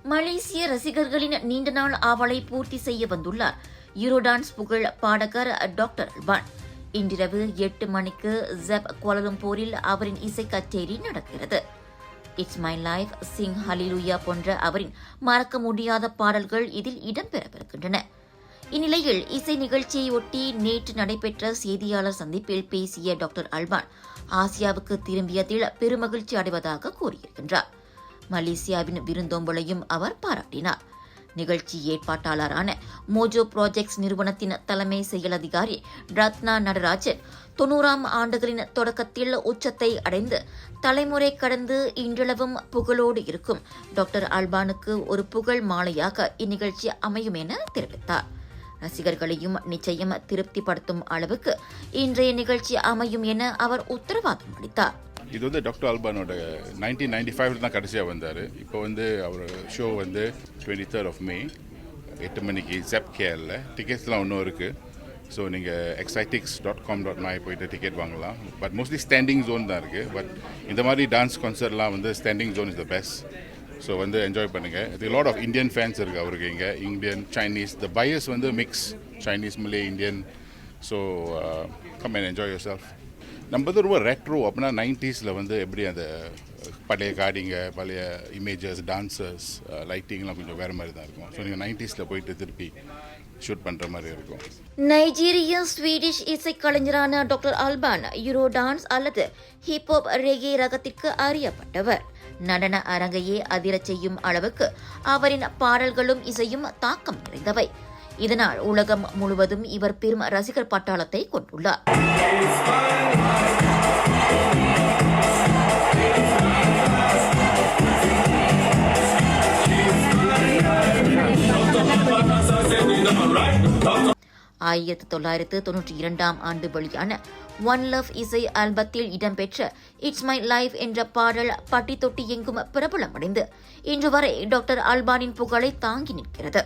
மலேசிய ரசிகர்களின் நீண்ட நாள் ஆவலை பூர்த்தி செய்ய வந்துள்ளார் யூரோடான்ஸ் புகழ் பாடகர் டாக்டர் அல்பான். இன்றிரவு 8 மணிக்கு ஜெப் கோலாலம்பூரில் அவரின் இசை கச்சேரி நடக்கிறது. இட்ஸ் மை லைஃப், சிங் ஹலிலுயா போன்ற அவரின் மறக்க முடியாத பாடல்கள் இதில் இடம்பெறவிருக்கின்றன. இந்நிலையில் இசை நிகழ்ச்சியையொட்டி நேற்று நடைபெற்ற செய்தியாளர் சந்திப்பில் பேசிய டாக்டர் அல்பான் ஆசியாவுக்கு திரும்பியதில் பெருமகிழ்ச்சி அடைவதாக கூறியிருக்கின்றார். மலேசியாவின் விருந்தோம்பலையும் அவர் பாராட்டினார். நிகழ்ச்சி ஏற்பாட்டாளரான மோஜோ ப்ராஜெக்ட்ஸ் நிறுவனத்தின் தலைமை செயல் அதிகாரி ரத்னா நடராஜன் 90ஆம் ஆண்டுகளின் தொடக்கத்தில் உச்சத்தை அடைந்து தலைமுறை கடந்து இன்றளவும் புகழோடு இருக்கும் டாக்டர் அல்பானுக்கு ஒரு புகழ் மாலையாக இந்நிகழ்ச்சி அமையும் என தெரிவித்தார். ரசிகர்களையும் நிச்சயம் திருப்திப்படுத்தும் அளவுக்கு இன்றைய நிகழ்ச்சி அமையும் என அவர் உத்தரவாதம் அளித்தார். இது வந்து டாக்டர் அல்பானோட 1995 தான் கடைசியாக வந்தார். இப்போ வந்து அவர் ஷோ வந்து 23rd of May 8 மணிக்கு ஜெப் கேரில். டிக்கெட்ஸ்லாம் இன்னும் இருக்குது. ஸோ நீங்கள் excitix.com.my போய்ட்டு டிக்கெட் வாங்கலாம். பட் மோஸ்ட்லி ஸ்டாண்டிங் ஜோன் தான் இருக்குது. பட் இந்த மாதிரி டான்ஸ் கான்சர்ட்லாம் வந்து standing zone is the best. So வந்து என்ஜாய் பண்ணுங்கள். இது லாட் ஆஃப் இந்தியன் ஃபேன்ஸ் இருக்குது அவருக்கு இங்கே. இந்தியன், சைனீஸ், த பயர்ஸ் வந்து mix Chinese, Malay, Indian. So come and enjoy yourself. நம்ம வந்து ரொம்ப ரெட்ரோ அப்படின்னா 90s வந்து எப்படி அந்த பழைய காடிங்க, பழைய இமேஜஸ், டான்சர்ஸ், லைட்டிங்லாம் கொஞ்சம் வேறு மாதிரி தான் இருக்கும். ஸோ நீங்கள் 90s போயிட்டு திருப்பி ஷூட் பண்ணுற மாதிரி இருக்கும். நைஜீரிய ஸ்வீடிஷ் இசைக்கலைஞரான டாக்டர் அல்பான் யூரோ டான்ஸ் அல்லது ஹிப்ஹாப் ரெகே ரகத்திற்கு அறியப்பட்டவர். நடன அரங்கையே அதிரச் செய்யும் அளவுக்கு அவரின் பாடல்களும் இசையும் தாக்கம் நிறைந்தவை. இதனால் உலகம் முழுவதும் இவர் பெரும் ரசிகர் பட்டாளத்தை கொண்டுள்ளார். ஆயிரத்து 1992ஆம் ஆண்டு வெளியான ஒன் லவ் இசை ஆல்பத்தில் இடம்பெற்ற இட்ஸ் மை லைஃப் என்ற பாடல் பட்டி தொட்டி எங்கும் பிரபலமடைந்து இன்று வரை டாக்டர் அல்பானின் புகழை தாங்கி நிற்கிறது.